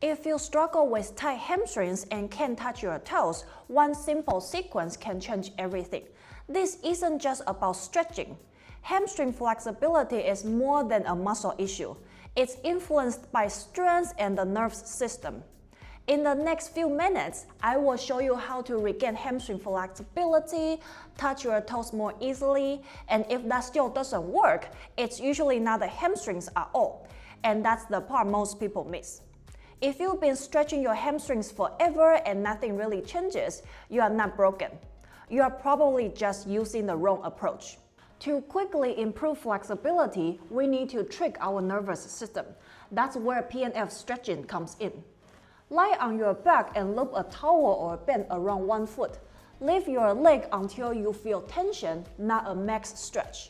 If you struggle with tight hamstrings and can't touch your toes, one simple sequence can change everything. This isn't just about stretching. Hamstring flexibility is more than a muscle issue. It's influenced by strength and the nervous system. In the next few minutes, I will show you how to regain hamstring flexibility, touch your toes more easily, and if that still doesn't work, it's usually not the hamstrings at all, and that's the part most people miss. If you've been stretching your hamstrings forever and nothing really changes, you are not broken. You are probably just using the wrong approach. To quickly improve flexibility, we need to trick our nervous system. That's where PNF stretching comes in. Lie on your back and loop a towel or band around 1 foot. Lift your leg until you feel tension, not a max stretch.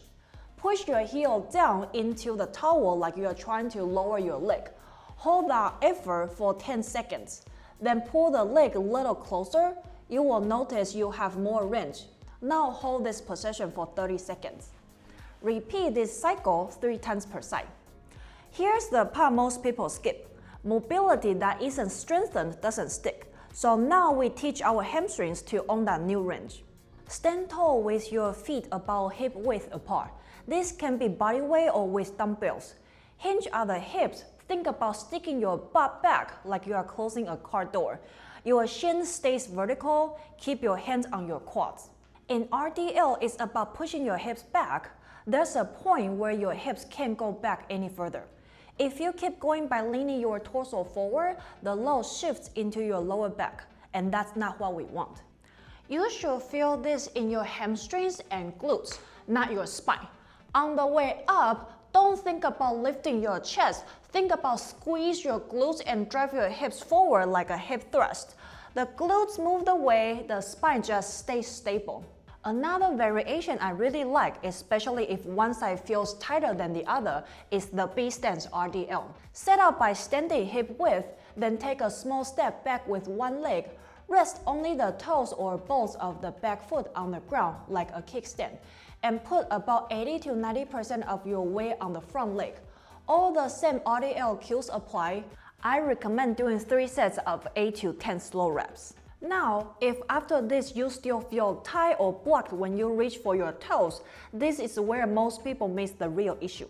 Push your heel down into the towel like you are trying to lower your leg. Hold that effort for 10 seconds. Then pull the leg a little closer. You will notice you have more range. Now hold this position for 30 seconds. Repeat this cycle 3 times per side. Here's the part most people skip. Mobility that isn't strengthened doesn't stick. So now we teach our hamstrings to own that new range. Stand tall with your feet about hip width apart. This can be body weight or with dumbbells. Hinge at the hips. Think about sticking your butt back like you are closing a car door. Your shin stays vertical. Keep your hands on your quads. In RDL, it's about pushing your hips back. There's a point where your hips can't go back any further. If you keep going by leaning your torso forward, the load shifts into your lower back, and that's not what we want. You should feel this in your hamstrings and glutes, not your spine. On the way up, don't think about lifting your chest. Think about squeeze your glutes and drive your hips forward like a hip thrust. The glutes move away, the spine just stays stable. Another variation I really like, especially if one side feels tighter than the other, is the B stance RDL. Set up by standing hip width, then take a small step back with one leg. Rest only the toes or balls of the back foot on the ground like a kickstand, and put about 80 to 90% of your weight on the front leg. All the same RDL cues apply. I recommend doing 3 sets of 8 to 10 slow reps. Now, if after this you still feel tight or blocked when you reach for your toes, this is where most people miss the real issue.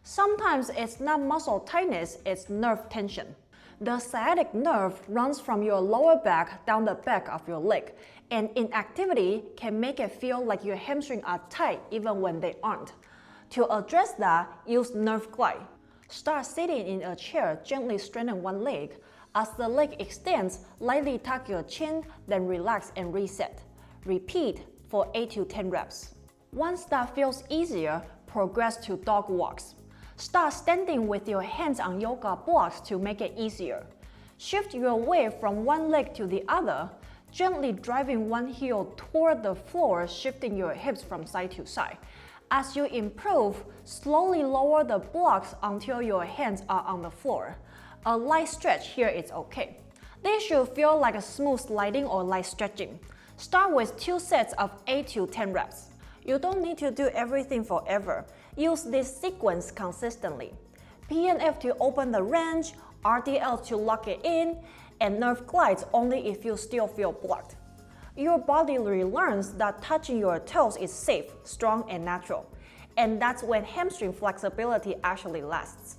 Sometimes it's not muscle tightness, it's nerve tension. The sciatic nerve runs from your lower back down the back of your leg, and inactivity can make it feel like your hamstrings are tight even when they aren't. To address that, use nerve glide. Start sitting in a chair, gently straighten one leg. As the leg extends, lightly tuck your chin, then relax and reset. Repeat for 8 to 10 reps. Once that feels easier, progress to dog walks. Start standing with your hands on yoga blocks to make it easier. Shift your weight from one leg to the other, gently driving one heel toward the floor, shifting your hips from side to side. As you improve, slowly lower the blocks until your hands are on the floor. A light stretch here is okay. This should feel like a smooth sliding or light stretching. Start with 2 sets of 8 to 10 reps. You don't need to do everything forever. Use this sequence consistently. PNF to open the range, RDL to lock it in, and nerve glides only if you still feel blocked. Your body relearns that touching your toes is safe, strong, and natural. And that's when hamstring flexibility actually lasts.